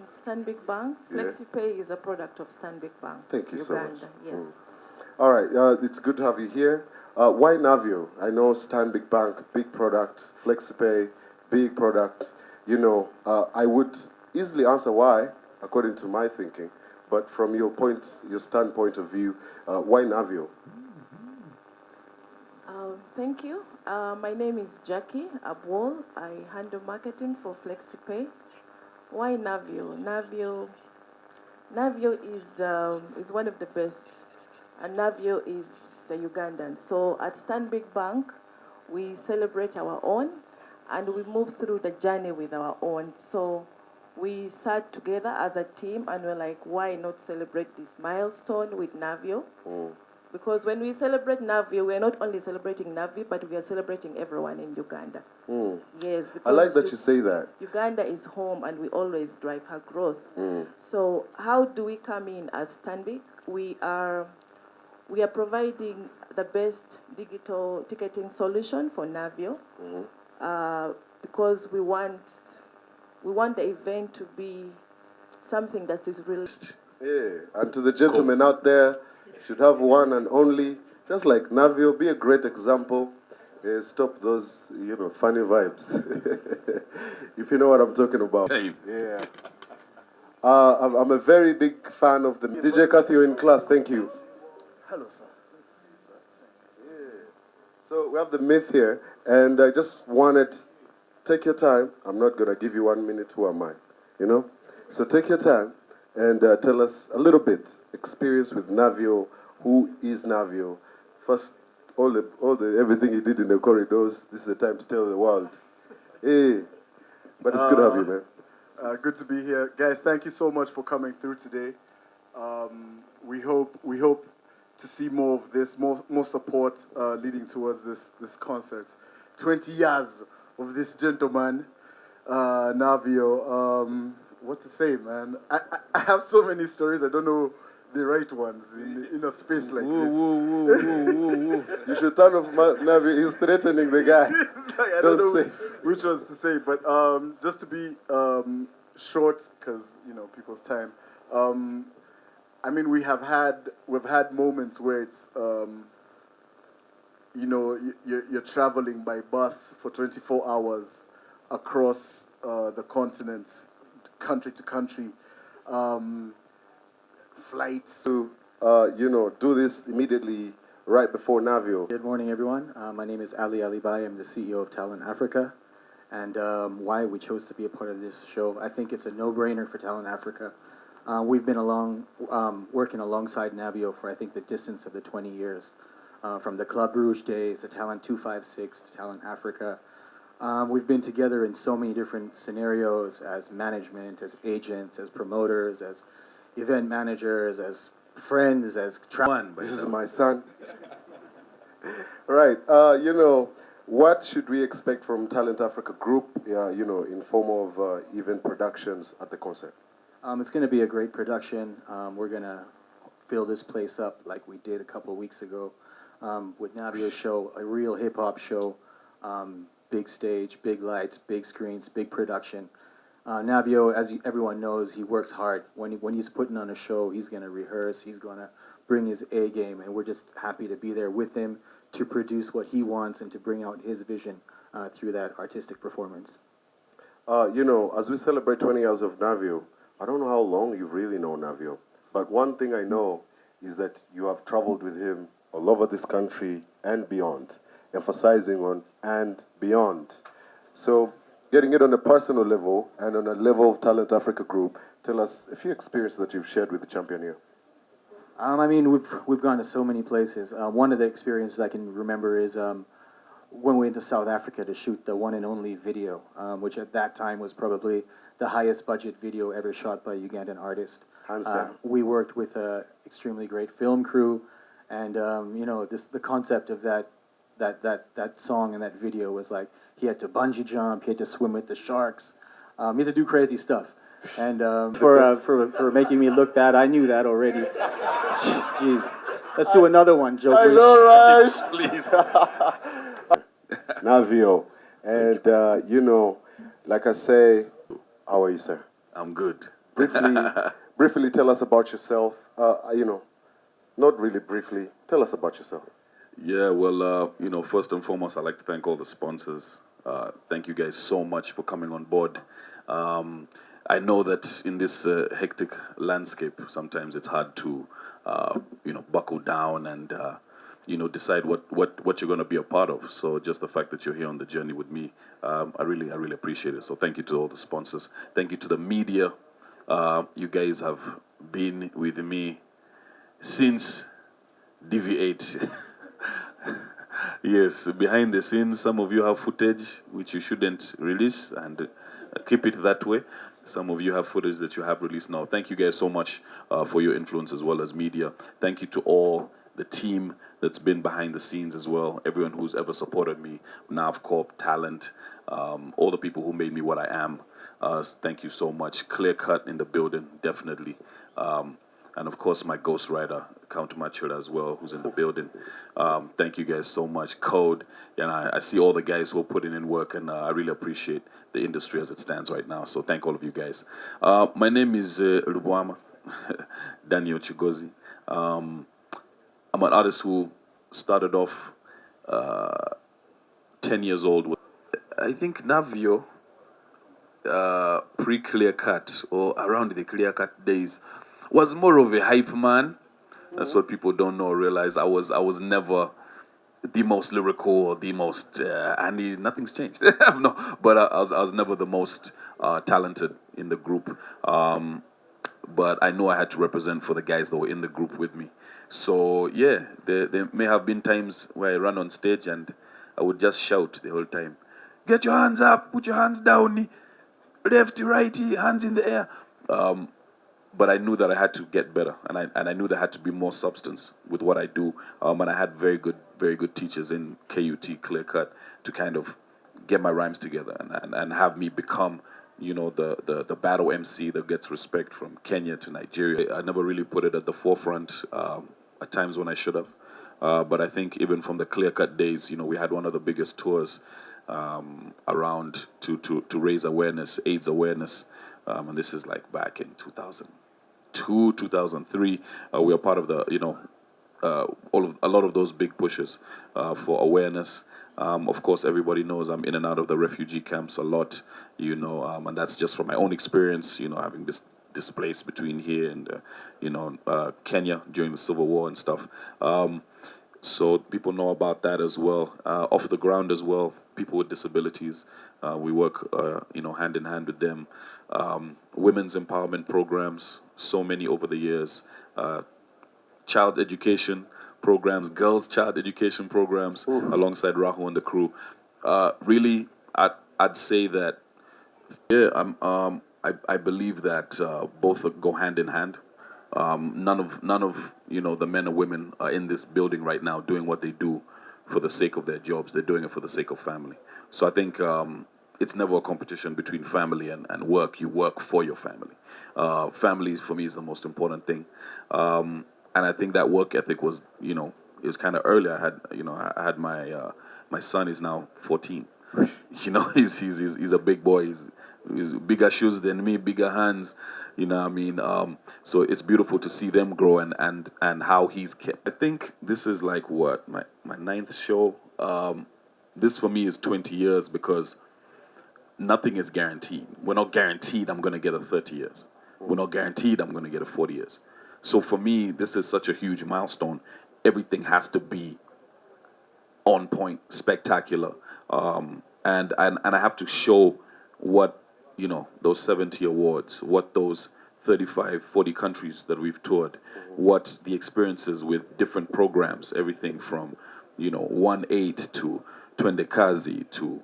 Stanbic Bank. FlexiPay is a product of Stanbic Bank. Thank you Uganda. so much. Yes. All right, it's good to have you here. Why Navio? I know Stanbic Bank, big product, FlexiPay, big product. I would easily answer why, according to my thinking, but from your standpoint of view, why Navio? Thank you. My name is Jackie Abwol. I handle marketing for FlexiPay. Why Navio? Navio is one of the best, and Navio is a Ugandan. So at Stanbic Bank, we celebrate our own, and we move through the journey with our own. So we sat together as a team, and we're like, why not celebrate this milestone with Navio? Because when we celebrate Navio, we're not only celebrating Navio, but we are celebrating everyone in Uganda. Yes, because I like that you say that. Uganda is home, and we always drive her growth. So how do we come in as Stanbic? We are providing the best digital ticketing solution for Navio, because we want the event to be something that is really. Yeah, and to the gentlemen out there, should have one and only, just like Navio, be a great example. Stop those, funny vibes. If you know what I'm talking about. Same. Yeah. I'm a very big fan of the DJ Kathy, you're in class. Thank you. Hello, sir. Yeah. So we have the myth here, and I just wanted, take your time. I'm not gonna give you 1 minute. Who am I? So take your time and tell us a little bit experience with Navio. Who is Navio? First, all the everything you did in the corridors. This is the time to tell the world. Hey, but it's good to have you, man. Good to be here, guys. Thank you so much for coming through today. We hope to see more of this, more support leading towards this concert. 20 years of this gentleman, Navio. What to say, man? I have so many stories. I don't know the right ones in a space like this. You should turn off Navio. He's threatening the guy. I don't know which ones to say, but just to be short, because people's time. I mean, we've had moments where it's you're traveling by bus for 24 hours across the continent, country to country, flights. To do this immediately right before Navio. Good morning, everyone. My name is Ali Alibai. I'm the CEO of Talent Africa. And why we chose to be a part of this show, I think it's a no-brainer for Talent Africa. We've been working alongside Navio for, I think, the distance of the 20 years. From the Club Rouge days to Talent 256 to Talent Africa. We've been together in so many different scenarios as management, as agents, as promoters, as event managers, as friends, as This is my son. Right. What should we expect from Talent Africa Group, in form of event productions at the concert? It's going to be a great production. We're going to fill this place up like we did a couple of weeks ago with Navio's show, a real hip-hop show, big stage, big lights, big screens, big production. Navio, as everyone knows, he works hard. When he's putting on a show, he's going to rehearse, he's going to bring his A game, and we're just happy to be there with him to produce what he wants and to bring out his vision through that artistic performance. As we celebrate 20 years of Navio, I don't know how long you really know Navio, but one thing I know is that you have traveled with him all over this country and beyond, emphasizing on and beyond. So, getting it on a personal level and on a level of Talent Africa Group, tell us a few experiences that you've shared with the champion here. I mean, we've gone to so many places. One of the experiences I can remember is when we went to South Africa to shoot the one and only video, which at that time was probably the highest budget video ever shot by a Ugandan artist. Hands down. We worked with an extremely great film crew, and the concept of that song and that video was like he had to bungee jump, he had to swim with the sharks, he had to do crazy stuff. And for making me look bad, I knew that already. Jeez, let's do another one, Joe. I know, right? Please. Navio, and like I say, how are you, sir? I'm good. briefly tell us about yourself. Not really briefly. Tell us about yourself. Yeah, well, first and foremost, I'd like to thank all the sponsors. Thank you guys so much for coming on board. I know that in this hectic landscape, sometimes it's hard to, buckle down and, decide what you're going to be a part of. So just the fact that you're here on the journey with me, I really appreciate it. So thank you to all the sponsors. Thank you to the media. You guys have been with me since DV8. Yes, behind the scenes, some of you have footage which you shouldn't release, and keep it that way. Some of you have footage that you have released now. Thank you guys so much for your influence as well as media. Thank you to all the team that's been behind the scenes as well. Everyone who's ever supported me, Nav Corp, Talent, all the people who made me what I am. Thank you so much. Clear Cut in the building, definitely. And of course, my ghostwriter, Counter Machura as well, who's in the building. Thank you guys so much. Code, and I see all the guys who are putting in work, and I really appreciate the industry as it stands right now. So thank all of you guys. My name is Lubwama Daniel Chigozi. I'm an artist who started off 10 years old. I think Navio, pre-Clear Cut, or around the Clear Cut days, was more of a hype man. That's what people don't know or realize. I was never the most lyrical or the most nothing's changed. No, but I was never the most talented in the group. But I know I had to represent for the guys that were in the group with me. So yeah, there may have been times where I ran on stage and I would just shout the whole time, "Get your hands up, put your hands down, lefty, righty, hands in the air." But I knew that I had to get better, and I knew there had to be more substance with what I do. And I had very good teachers in KUT Clear Cut to kind of get my rhymes together and have me become, the battle MC that gets respect from Kenya to Nigeria. I never really put it at the forefront at times when I should have. But I think even from the Clear Cut days, we had one of the biggest tours around to raise awareness, AIDS awareness. And this is like back in 2002, 2003. We were part of the, a lot of those big pushes for awareness. Of course, everybody knows I'm in and out of the refugee camps a lot, and that's just from my own experience, having this displaced between here and, Kenya during the Civil War and stuff. So people know about that as well. Off the ground as well, people with disabilities. We work, hand in hand with them. Women's empowerment programs, so many over the years. Child education programs, girls' child education programs, alongside Rahul and the crew. Really, I'd say that, yeah, I believe that both go hand in hand. None of the men and women are in this building right now doing what they do for the sake of their jobs. They're doing it for the sake of family. So I think it's never a competition between family and work. You work for your family. Family for me is the most important thing. And I think that work ethic was, it was kind of early. I had my son is now 14. He's a big boy. He's bigger shoes than me, bigger hands. So it's beautiful to see them grow and how he's kept. I think this is like what my ninth show. This for me is 20 years because nothing is guaranteed. We're not guaranteed I'm going to get a 30 years. We're not guaranteed I'm going to get a 40 years. So for me, this is such a huge milestone. Everything has to be on point, spectacular, and I have to show what those 70 awards, what those 35, 40 countries that we've toured, what the experiences with different programs, everything from 1-8 to Twendekazi to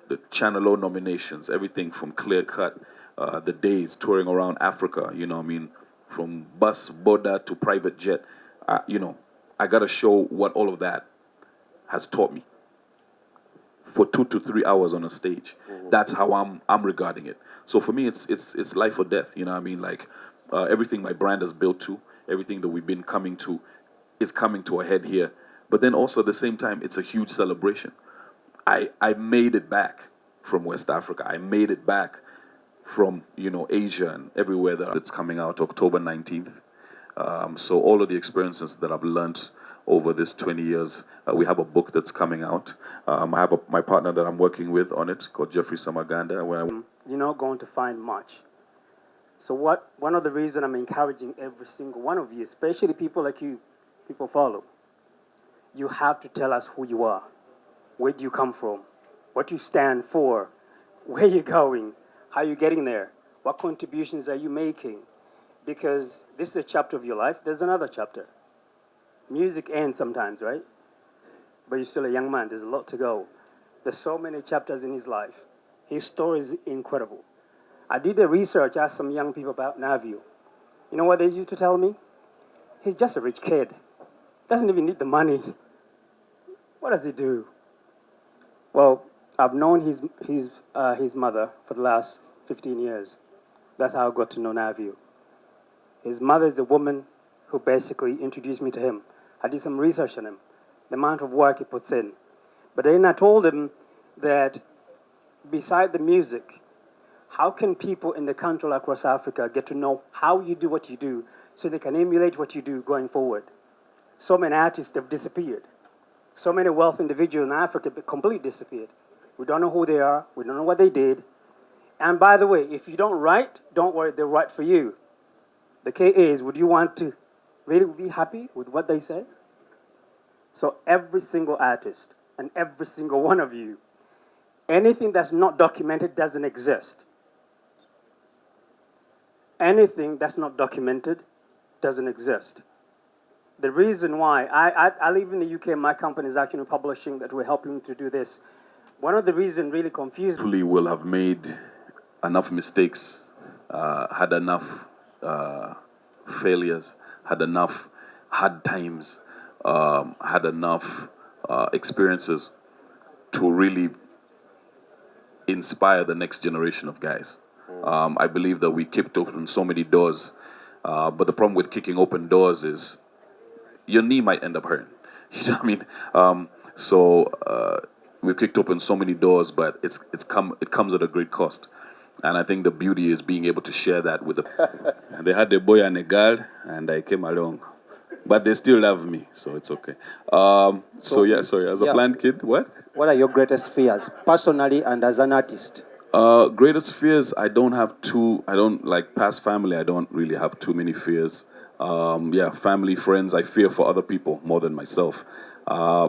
the Channel O nominations, everything from Clear Cut, the days touring around Africa, from bus, border to private jet, I gotta show what all of that has taught me for 2 to 3 hours on a stage. That's how I'm regarding it. So for me, it's life or death. Everything my brand has built to, everything that we've been coming to, is coming to a head here. But then also at the same time, it's a huge celebration. I made it back from West Africa. I made it back from Asia and everywhere that's coming out October 19th. So all of the experiences that I've learned over this 20 years, we have a book that's coming out. I have my partner that I'm working with on it called Jeffrey Samaganda. You're not going to find much. So one of the reasons I'm encouraging every single one of you, especially people like you, people follow, you have to tell us who you are. Where do you come from? What you stand for? Where you're going? How you're getting there? What contributions are you making? Because this is a chapter of your life. There's another chapter. Music ends sometimes, right? But you're still a young man. There's a lot to go. There's so many chapters in his life. His story is incredible. I did the research, asked some young people about Navio. You know what they used to tell me? He's just a rich kid. Doesn't even need the money. What does he do? Well, I've known his mother for the last 15 years. That's how I got to know Navio. His mother is the woman who basically introduced me to him. I did some research on him, the amount of work he puts in. But then I told him that beside the music, how can people in the country across Africa get to know how you do what you do so they can emulate what you do going forward? So many artists have disappeared. So many wealthy individuals in Africa have completely disappeared. We don't know who they are. We don't know what they did. And by the way, if you don't write, don't worry, they'll write for you. The key is, would you want to really be happy with what they say? So every single artist and every single one of you, anything that's not documented doesn't exist. Anything that's not documented doesn't exist. The reason why, I live in the UK, my company is actually publishing that we're helping to do this. One of the reasons really confused Hopefully will have made enough mistakes, had enough failures, had enough hard times, had enough experiences to really inspire the next generation of guys. I believe that we kicked open so many doors, but the problem with kicking open doors is your knee might end up hurting. You know what I mean? We've kicked open so many doors, but it comes at a great cost. And I think the beauty is being able to share that with the. And they had a boy and a girl, and I came along, but they still love me, so it's okay. Sorry. As a blind kid, what? What are your greatest fears, personally and as an artist? Greatest fears, I don't like past family, I don't really have too many fears. Family, friends, I fear for other people more than myself. I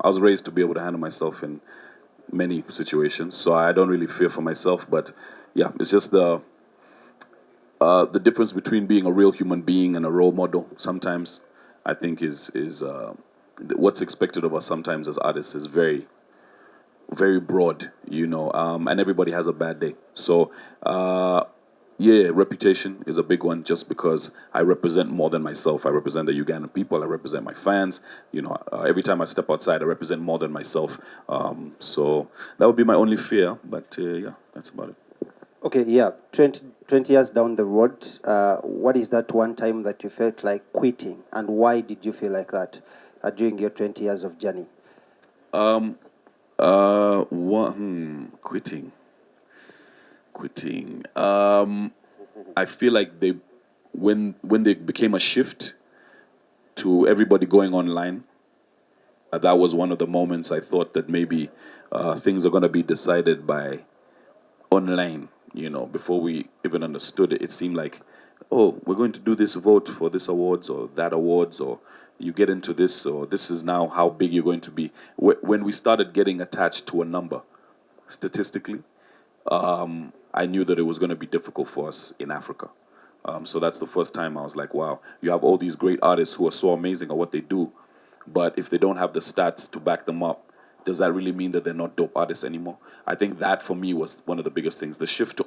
was raised to be able to handle myself in many situations, so I don't really fear for myself, but yeah, it's just the difference between being a real human being and a role model sometimes, I think is what's expected of us sometimes as artists is very, very broad, and everybody has a bad day. So, reputation is a big one just because I represent more than myself. I represent the Ugandan people. I represent my fans. Every time I step outside, I represent more than myself. So that would be my only fear, but that's about it. Okay, 20 years down the road, what is that one time that you felt like quitting, and why did you feel like that during your 20 years of journey? Quitting. I feel like when they became a shift to everybody going online, that was one of the moments I thought that maybe things are going to be decided by online. Before we even understood it, it seemed like, oh, we're going to do this vote for this awards or that awards, or you get into this, or this is now how big you're going to be. When we started getting attached to a number, statistically, I knew that it was going to be difficult for us in Africa. So that's the first time I was like, wow, you have all these great artists who are so amazing at what they do, but if they don't have the stats to back them up, does that really mean that they're not dope artists anymore? I think that for me was one of the biggest things, the shift to